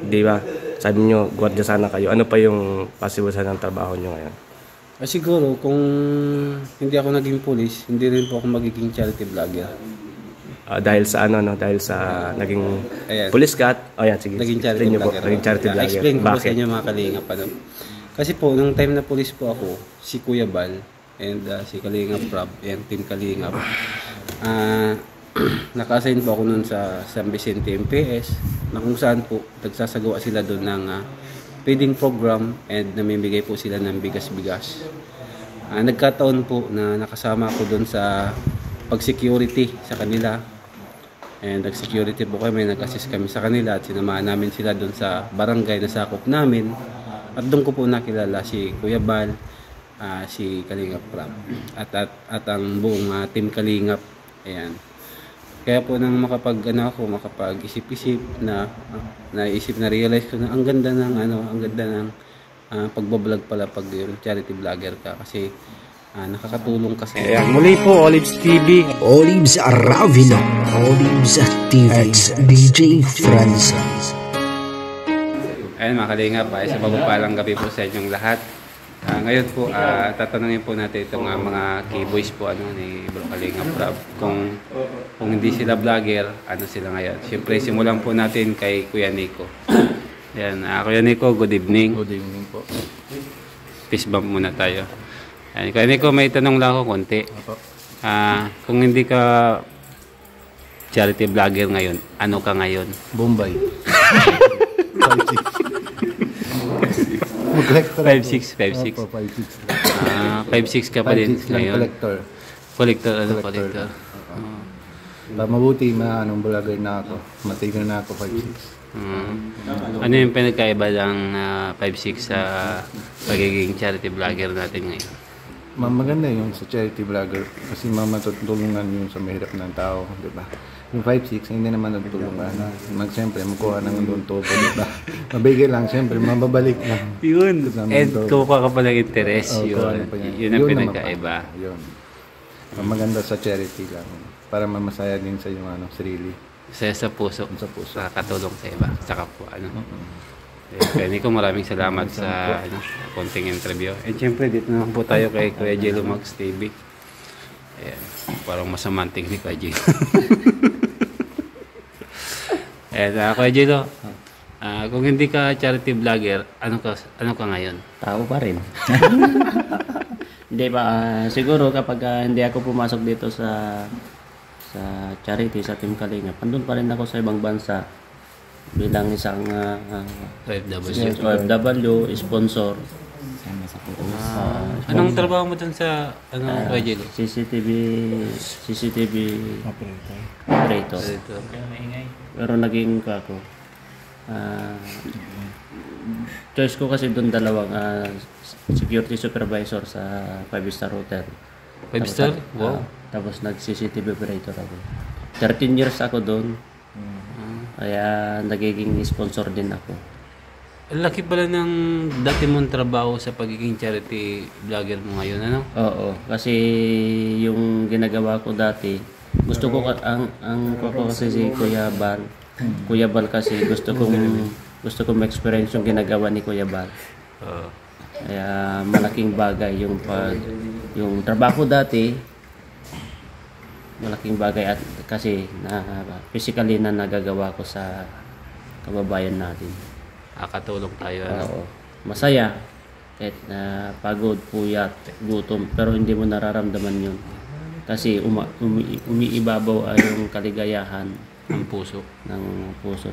di ba? Sabi nyo, gwardiya sana kayo. Ano pa yung possible sana ng trabaho nyo ngayon? Siguro, kung hindi ako naging pulis, hindi rin po ako magiging charity vlogger. Dahil sa ano, no? Dahil sa naging Ayan. pulis ka at... Ayan, sige. Naging charity vlogger. Naging charity vlogger. Explain ko po sa Bakit? inyo mga kalingap. Ano? Kasi po, nung time na pulis po ako, si Kuya Bal, and si Kalingap Rob, and Team Kalingap, naka-assign po ako nun sa San Vicente MPS, na kung saan po nagsasagawa sila doon ng feeding program and namimigay po sila ng bigas-bigas. Nagkataon po na nakasama ako doon sa pag-security sa kanila. And nag-security po kami, nag-assist kami sa kanila at sinamahan namin sila doon sa barangay na sakop namin. At doon ko po nakilala si Kuya Bal, si Kalingap Rob, at ang buong Team Kalingap. Ayan. Kaya po nang makapag-isip-isip na naisip na realize ko na ang ganda ng pagbablog pala pag charity vlogger ka kasi nakakatulong kasi. Ayan, muli po, Olives TV. Olives Aravino, Olives TV, DJ Francis. Ayan mga kalingap, sa mabupalang gabi po sa inyong lahat. Ngayon po, tatanungin po natin itong mga keyboys po ni Bro Kalingap Rob. Kung hindi sila vlogger, ano sila ngayon. Siyempre, simulan po natin kay Kuya Nico. Ayan, Kuya Nico, good evening. Good evening po. Peace bump muna tayo. Ayan, Kuya Nico, may tanong lang ako konti. Kung hindi ka charity vlogger ngayon, ano ka ngayon? Bombay. 5'6". 5'6". 5'6" ka pa din ngayon. Collector. Collector. Mabuti, anong vlogger na ako. Matigan na ako 5'6". Ano yung pinagkaiba ng 5'6" sa pagiging charity vlogger natin ngayon? Maganda yung sa charity vlogger kasi matutulungan yung sa mahirap ng tao, di ba? Yung 5'6", hindi naman natutulungan. Siyempre, magkuha ng doon todo, di ba? Mabigay lang, siyempre, mababalik lang. Yun. And kukuha ka pa ng interest. Yun ang pinagkaiba. Yun. Maganda sa charity lang. Para mamasaya din sa yung sarili. Sa puso. Sa puso. Katulong sa iba. Sa kapwa. Kaya Nico, maraming salamat sa konting interview. And siyempre, dito naman po tayo kay Kuya Jello Max TV. Ayan. Parang masamang technique Kuya Jello. And Kuya Jello, kung hindi ka charity vlogger, ano ka ngayon? Tao pa rin. Hindi ba, siguro kapag hindi ako pumasok dito sa charity, sa Team Kalingap, andun pa rin ako sa ibang bansa bilang isang OFW, sponsor. Anong trabaho mo dun sa Kuya Jello? CCTV operator. Pero naging ako. Choice ko kasi doon dalawang security supervisor sa 5-star hotel. 5-star? Wow. Tapos nag-CCTV operator ako. 13 years ako doon. Kaya nagiging sponsor din ako. Ang laki pala ng dati mong trabaho sa pagiging charity vlogger mo ngayon, ano? Oo, kasi yung ginagawa ko dati, gusto ko kasi si Kuya Bal. Kuya Bal kasi gusto kong ma-experience yung ginagawa ni Kuya Bal. Kaya malaking bagay yung trabaho dati, malaking bagay at kasi physically na nagagawa ko sa kababayan natin. Katulong tayo. Oo. Masaya kahit pagod, puyat, gutom, pero hindi mo nararamdaman yun. Kasi umiibabaw ay yung kaligayahan ng puso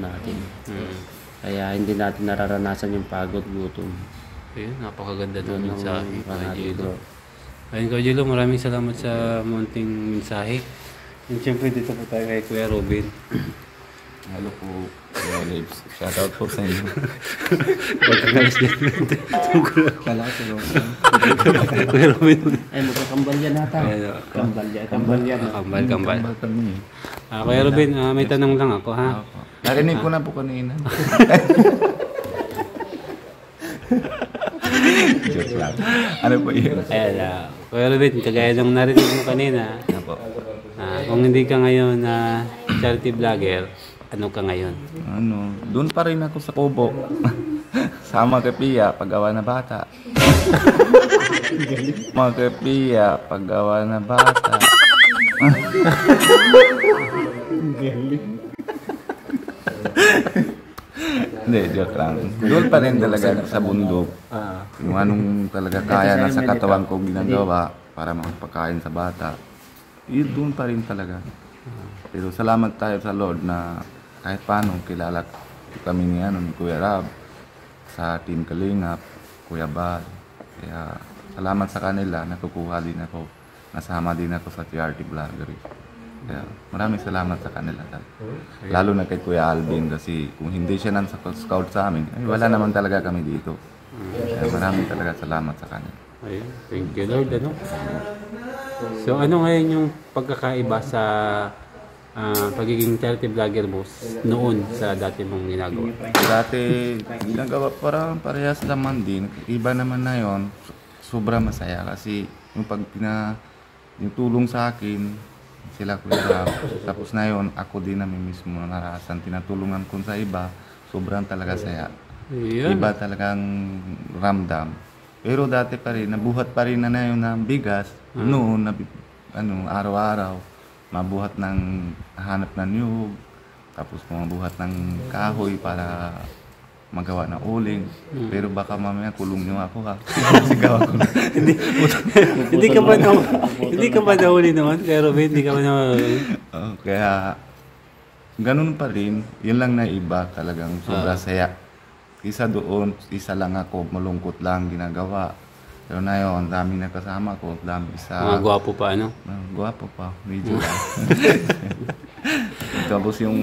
natin. Kaya hindi natin nararanasan yung pagod, gutom. Ayun, napakaganda doon mensahe. Ayun, Kuya Jello, maraming salamat sa munting mensahe. And siyempre dito po tayo kay Kuya Robin. Hello po, Kuya Olives. Shoutout po sa inyo. Kala ko sila. Kuya Robin. Ay, magkakambal yan nata. Kambal yan. Kambal kami. Kuya Robin, may tanong lang ako, ha? Narinig ko na po kanina. Joke lang. Ano po yun? Ayan, Kuya Robin, kagaya nung narinig mo kanina, kung hindi ka ngayon charity vlogger, ano ka ngayon? Ano, doon pa rin ako sa kubo. Sama kay Pia, paggawa na bata. Sama kay Pia, paggawa na bata. Hindi, joke lang. Doon pa rin talaga sa bundok. Yung anong talaga kaya na sa katawan ko ginagawa para makapagpakain sa bata. Yun doon pa rin talaga. Pero salamat tayo sa Lord na kahit paano kilala kami ni Kuya Rab sa Team Kalingap, Kuya Bal. Kaya salamat sa kanila, nakukuha din ako. Nasama din ako sa TRT Vlogger. Kaya maraming salamat sa kanila. Lalo na kay Kuya Alvin kasi kung hindi siya nang scout sa amin, ay wala naman talaga kami dito. Kaya maraming talaga salamat sa kanila. Ayun, thank you Lord. So ano ngayon yung pagkakaiba sa pagiging charity vlogger mo noon sa dati mong ginagawa? Dati ginagawa parang parehas naman din. Iba naman na yon. Sobrang masaya kasi yung yung tulong sa akin sila Kuya Rab. Tapos na yon ako din namin mismo narasan. Tinatulungan ko sa iba. Sobrang talaga saya. Yeah. Iba talagang ramdam. Pero dati pa rin, nabuhat pa rin na yun ng bigas. Noon, araw-araw. Mabuhat ng hanap ng niyog, tapos mabuhat ng kahoy para magawa ng uling. Pero baka mamaya kulong niyo ako ha. Sigaw ako. Hindi ka ba nahuli naman? Pero hindi ka ba nahuli? Kaya ganun pa rin. Yun lang na iba talagang sobra saya. Isa doon, isa lang ako, malungkot lang ginagawa. Pero na yun, dami na kasama ko, dami isa. Mga gwapo pa, ano? Gwapo pa, medyo lang. Tapos yung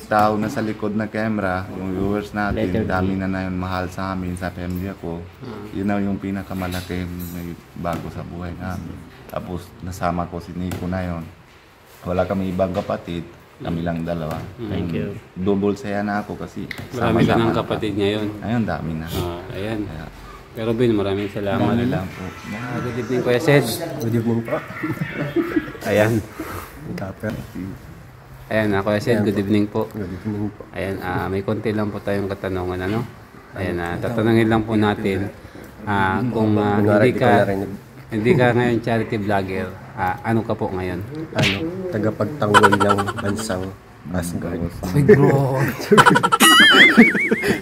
tao na sa likod na camera, yung viewers natin, dami na yun mahal sa amin, sa family ako. Yun na yung pinakamalaki may bago sa buhay namin. Tapos nasama ko si Nico na yun. Wala kami ibang kapatid, kami lang dalawa. Thank you. Double saya na ako kasi Marami ka ng kapatid ngayon. Ayun, dami na. Ayan. Kaya, Pero Ben, maraming salamat. dami lang po. Good evening, Kuya Sed. Good evening po. Ayan. Kapper. Ayan, Kuya Sed, good evening po. Good evening po. Ayan, may konti lang po tayong katanungan, ano? Ayan, tatanungin lang po natin kung hindi ka ngayon charity vlogger, ano ka po ngayon? Tagapagtanggol ng bansang Asgard.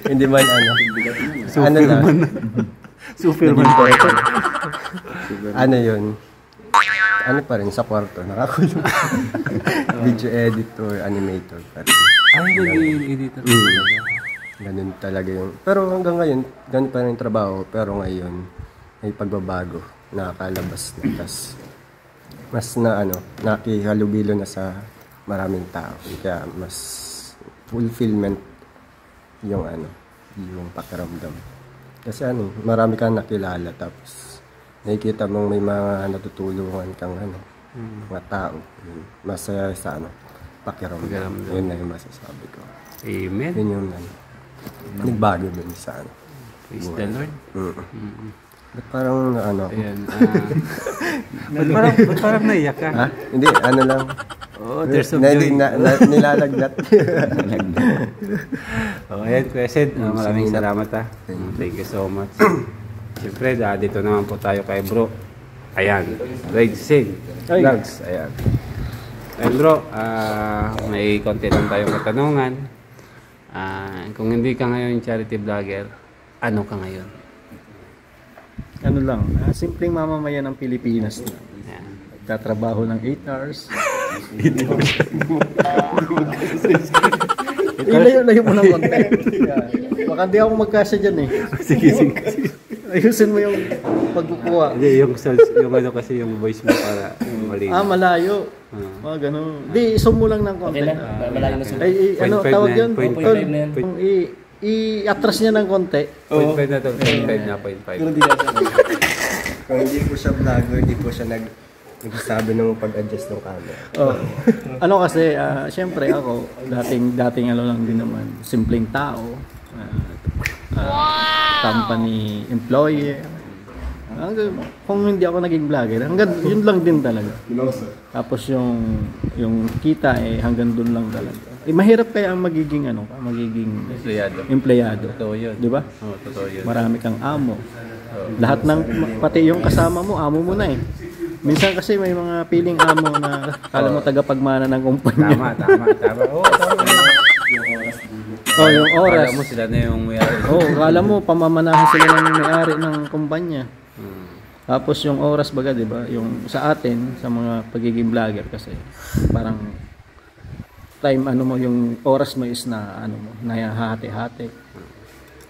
Hindi man Superman. Superman po ito. Yun? Ano pa rin, sa kwarto, nakakulong. Video editor, animator pa rin. Nag-editor po talaga. Ganun talaga yung... Pero hanggang ngayon, ganun pa rin yung trabaho. Pero ngayon, may pagbabago. Nakakalabas na. Tas, mas nakihalubilo na sa maraming tao. Kaya mas fulfillment yung yung pakiramdam. Kasi marami kang nakilala. Tapos, nakikita mong may mga natutulungan kang mga tao. Masaya sa pakiramdam. Yun na yung masasabi ko. Amen. Yun yung nagbago din sa Praise the Lord. Ba't parang Ayan. Ba't parang naiyak ka? Ha? Hindi, lang. There's some joy. Nilalagnat. Ayan, Kuya Sed. Maraming salamat ha. Thank you so much. Siyempre, dito naman po tayo kay bro. Ayan, Red Sig Vlogs. Ayan. Ayan bro, may konti lang tayong katanungan. Kung hindi ka ngayon charity vlogger, ano ka ngayon? Simpleng mamamayan ng Pilipinas na. Katrabaho ng 8 hours. Ilayo mo ng konti. Baka di ako magkasya dyan eh. Sige. Ayusin mo yung pagkukuha. Hindi, yung kasi yung voice mo para mali. Malayo. Mga ganun. Di, zoom mo lang ng konti. Malayo na sila. Tawag yun? Point five na yan. I-atras niya ng konti. 0.5 na to. 0.5 na, 0.5. Kung hindi po siya vlogger, hindi po siya nagsasabi ng pag-adjust ng camera. Kasi, syempre ako, dating lang din naman, simpleng tao, company employee. Kung hindi ako naging vlogger, yun lang din talaga. Tapos yung kita hanggang doon lang talaga. mahirap kaya ang magiging magiging empleyado. Totoo yun. Di ba? Oo, totoo yun. Marami kang amo. Lahat ng, pati yung kasama mo, amo mo na eh. Minsan kasi may mga piling amo na kala mo tagapagmana ng kumpanya. Tama. Oo, tama. Oh, yung oras. Kala mo sila na yung may-ari. Kala mo pamamanahan sila ng may-ari ng kumpanya. Tapos yung oras baga, 'di ba? Yung sa atin, sa mga pagiging vlogger kasi parang time yung oras mo is na nahati-hati.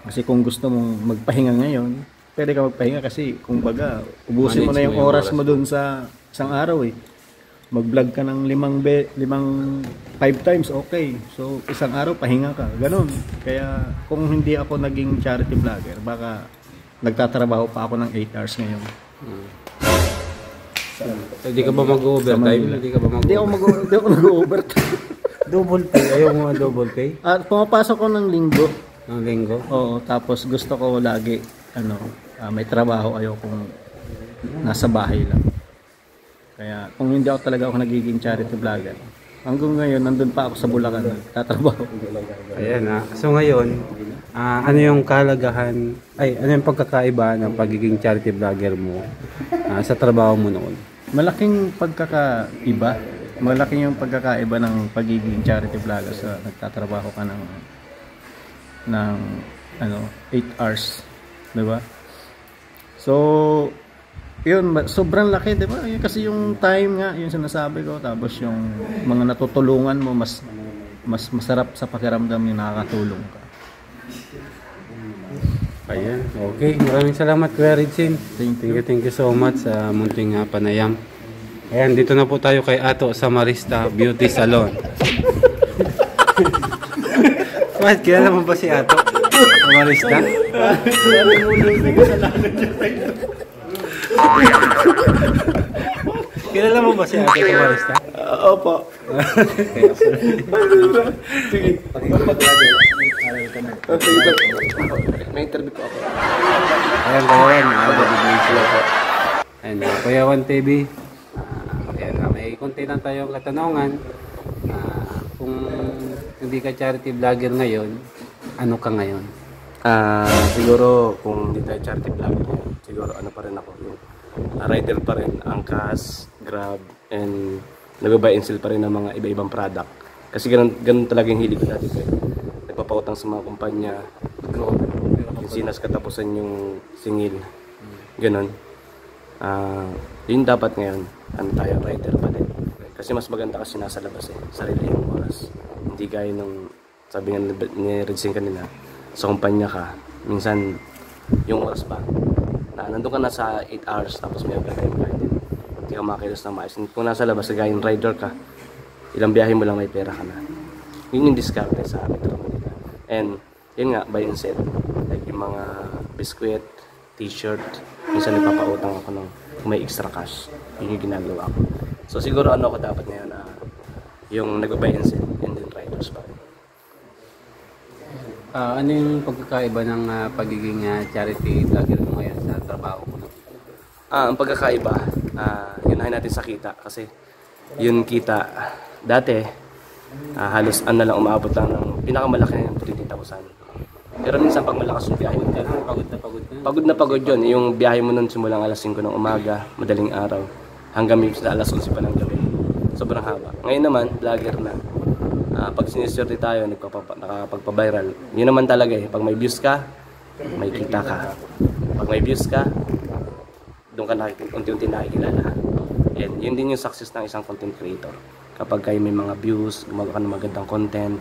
Kasi kung gusto mong magpahinga ngayon, pwede ka magpahinga kasi kung baga ubusin mo na yung oras mo dun sa isang araw eh. Mag-vlog ka ng 5 times, okay. So, isang araw, pahinga ka. Ganun. Kaya, kung hindi ako naging charity vlogger, baka nagtatrabaho pa ako ng 8 hours ngayon. Hindi ka ba mag-overtime? Hindi ako nag-overtime. Double pay? Ayaw mo double pay? Pumapasok ko ng linggo. Ng linggo? Oo, tapos gusto ko lagi, may trabaho, ayokong nasa bahay lang. Kaya kung hindi ako talaga nagiging charity vlogger, hanggang ngayon nandun pa ako sa Bulacan tatrabaho. Ayan So ngayon, ano yung ano yung pagkakaiba ng pagiging charity vlogger mo sa trabaho mo noon? Malaking pagkakaiba. Malaking yung pagkakaiba ng pagiging charity vlogger sa nagtatrabaho ka ng 8 hours, 'di ba? So, yun, sobrang laki, di ba? Yun, kasi yung time nga, yung sinasabi ko, tapos yung mga natutulungan mo, mas masarap sa pakiramdam yung nakakatulong ka. Ayan, okay. Maraming salamat, Kuya Ridsin. Thank you so much sa munting panayam. Ayan, dito na po tayo kay Ato Samarista Beauty Salon. What? Kilala mo ba si Ato Samarista? Kilala mo ba si Ate Samarista? Opo. Sige. May interview po ako. Ayan, Kuya Wan. Ayan, Kuya Wan TV. Ayan, may konti lang tayong katanungan. Kung hindi ka charity vlogger ngayon, ano ka ngayon? Siguro kung hindi tayo charity vlogger, siguro pa rin ako, yung rider pa rin, angkas, grab, and nag-buy and sell pa rin ng mga iba-ibang product. Kasi ganun talaga yung hilig ko dati. Nagpapautang sa mga kumpanya, yung sinas katapusan yung singil, ganun. Yun dapat ngayon, tayo rider pa din. Kasi mas maganda kasi nasa labas sarili yung oras. Hindi gaya nung sabi nga ni Ridsin kanina, sa kumpanya ka, minsan yung oras ba, nandun ka na sa 8 hours tapos may overtime ka din. Hindi ka makilos na maayos. Kung nasa labas, gaya yung rider ka, ilang biyahe mo lang may pera ka na. Yun yung discount sa Metro Manila. And yun nga, buy and sell. Like yung mga biskwit, t-shirt, minsan nagpapautang ako ng may extra cash. Yun yung ginagawa ko. So siguro ako dapat ngayon yung nag-buy and sell and then riders pa. Ano yung pagkakaiba ng pagiging charity vlogger mo ngayon sa trabaho mo? Ang pagkakaiba, yun natin sa kita. Kasi yun kita, dati, halos na lang umabot lang ng pinakamalaki na yung 20,000. Pero minsan pag malakas yung biyahe, pagod na pagod yun. Yung biyahe mo nun simulang alas 5 ng umaga, madaling araw, hanggang alas 11 pa ng gabi. Sobrang haba. Ngayon naman, vlogger na. Pag siniswerte tayo, nakakapagpa-viral. Yun naman talaga pag may views ka, may kita ka. Pag may views ka, doon ka unti-unti nakikilala. And yun din yung success ng isang content creator. Kapag kayo may mga views, gumagawa ka ng magandang content,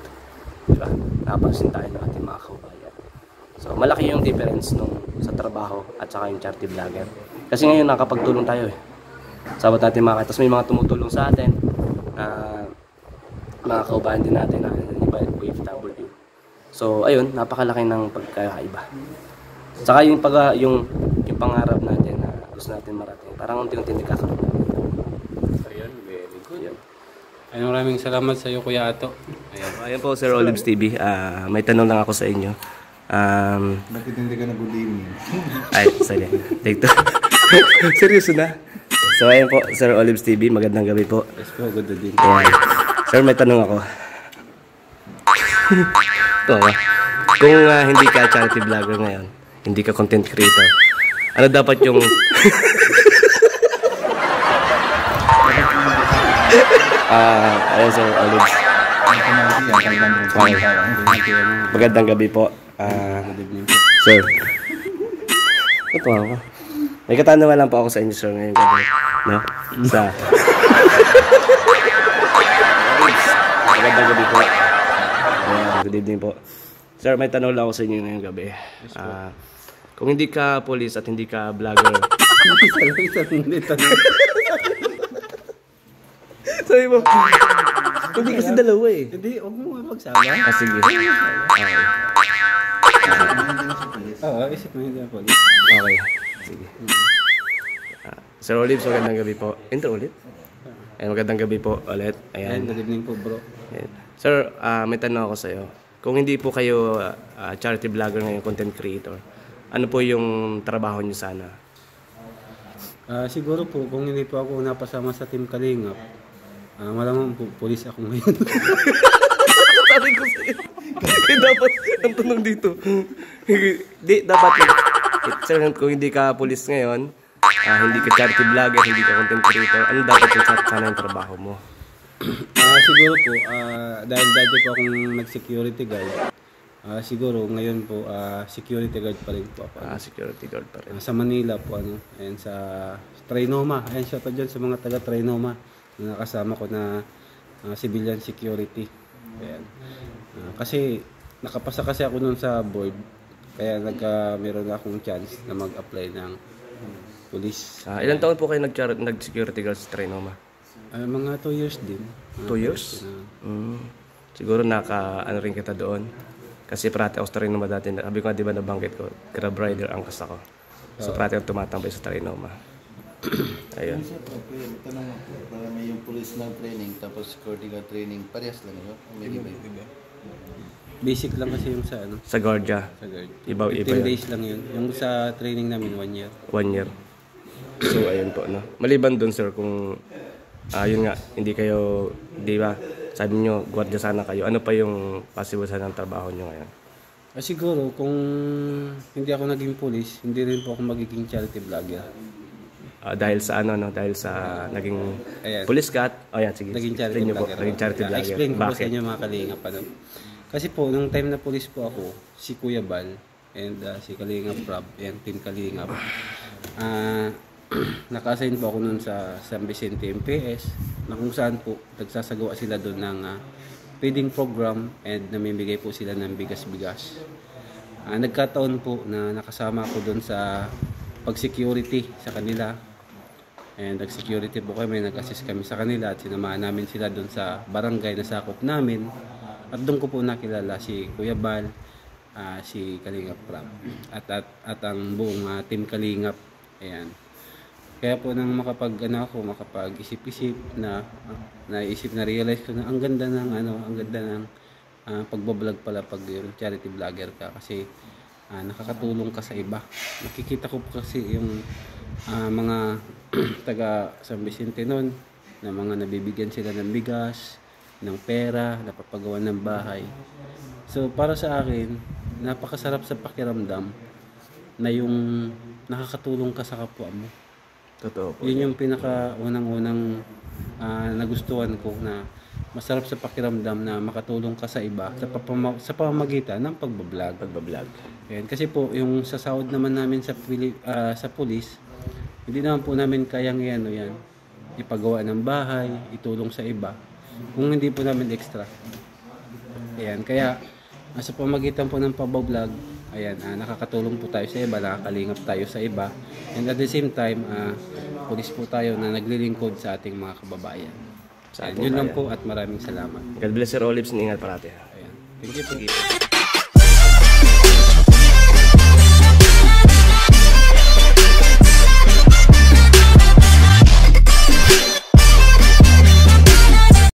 diba? Napapansin tayo ng ating mga kaubayan. So malaki yung difference sa trabaho at saka yung charity vlogger. Kasi ngayon nakapagtulong tayo Sabot natin makita. Tapos may mga tumutulong sa atin. Mga kaubahan din natin na OFW. So ayun, napakalaki ng pagkaiba. Saka yung pangarap natin na gusto natin marating. Parang unti-unti nagkakaroon natin. Ayun, very good. Ayun. Maraming salamat sa iyo, Kuya Ato. Ayan po, Sir Olives TV. May tanong lang ako sa inyo. Bakit hindi ka nag-good Ay, sorry. Take two. Seryoso na? So ayan po, Sir Olives TV. Magandang gabi po. Yes po, good evening. Sir, may tanong ako. Ito, kung hindi ka charity vlogger ngayon, hindi ka content creator, ano dapat yung... Ayan sir, Olives. Okay. Magandang gabi po. Sir. Ito ako. May katanungan lang po ako sa inyo sir ngayong gabi. No? Magandang gabi po. Good evening po. Sir, may tanong lang ako sa inyo ngayong gabi. Kung hindi ka police at hindi ka vlogger. Sabi mo, hindi kasi dalawa eh. Hindi, huwag mo magsama. Sige. Okay. Oo, isip mo hindi ako. Okay. Sige. Sir Olives, magandang gabi po. Intro ulit? Ayan, magandang gabi po ulit. Ayan. Good evening po bro. Ayan. Sir, may tanong ako sa iyo. Kung hindi po kayo charity vlogger ngayon, content creator, ano po yung trabaho niyo sana? Siguro po, kung hindi po ako napasama sa Team Kalingap, malamang po, police ako ngayon. Sabi ko sa'yo. Kaya dapat, ang tanong dito. Dapat, sir, kung hindi ka police ngayon, hindi ka charity vlogger, hindi ka content creator, ano dapat yung sana yung trabaho mo? Siguro po, dahil dati po akong nag-security guard, siguro ngayon po, security guard pa rin po ako. Security guard pa rin. Sa Manila po, and sa Trinoma. Ayan, shout out dyan sa mga taga Trinoma na nakasama ko na civilian security. Ayan. Kasi nakapasa kasi ako nun sa board, kaya meron akong chance na mag-apply ng police. Ilang taon po kayo nag-security guard sa Trinoma? Mga 2 years din. 2 years? Siguro ano rin kita doon. Kasi parati ako sa Trinoma dati. Sabi ko nga, di ba nabanggit ko, Grab rider ang kas ako. So parati ako tumatambay sa Trinoma. Ayun. Tanong ako, para may yung police ng training, tapos security guard training, parehas lang yun? May iba? Basic lang kasi yung sa Sa Guardia. Sa guard. Iba 15 days lang yun. Yung sa training namin, 1 year. 1 year. So ayun po, no. Maliban doon sir, kung yun nga, hindi kayo, di ba, sabi nyo, guardia sana kayo. Ano pa yung possible sana ng trabaho nyo ngayon? Siguro, kung hindi ako naging police, hindi rin po ako magiging charity vlogger. Dahil sa dahil sa naging police cat. Ayan, sige. Naging charity vlogger. Naging charity vlogger. Explain ko Bakit? sa inyo mga kalingap. Kasi po, nung time na police po ako, si Kuya Bal, and si Kalingap Rob, and Team Kalingap, naka-assign po ako nun sa San Vicente MPS, na kung saan po nagsasagawa sila doon ng feeding program and namimigay po sila ng bigas-bigas. Nagkataon po na nakasama ako doon sa pag-security sa kanila, and nag-security po kami, nag-assist kami sa kanila at sinamahan namin sila doon sa barangay na sakop namin, at doon ko po nakilala si Kuya Bal, si Kalingap Rob at ang buong Team Kalingap. Ayan. Kaya po nang makapag-isip-isip na naisip na realize ko na ang ganda ng pagbablog pala pag charity vlogger ka, kasi nakakatulong ka sa iba. Nakikita ko po kasi yung mga taga San Vicente noon na mga nabibigyan sila ng bigas, ng pera, napapagawa ng bahay. So para sa akin, napakasarap sa pakiramdam na yung nakakatulong ka sa kapwa mo. Totoo po. Yun yung pinaka-unang nagustuhan ko, na masarap sa pakiramdam na makatulong ka sa iba sa pamamagitan ng pagbablog. Yan. Kasi po, yung sa sahod naman namin sa police, hindi naman po namin kayang yan ipagawa ng bahay, itulong sa iba, kung hindi po namin extra. Ayan. Kaya, sa pamamagitan po ng pagbablog, ayan, nakakatulong po tayo sa iba, nakakalingap tayo sa iba, and at the same time, pulis po tayo na naglilingkod sa ating mga kababayan. Yun lang po, at maraming salamat. God bless Sir Olives, ingat parati. Ayan. Thank you po.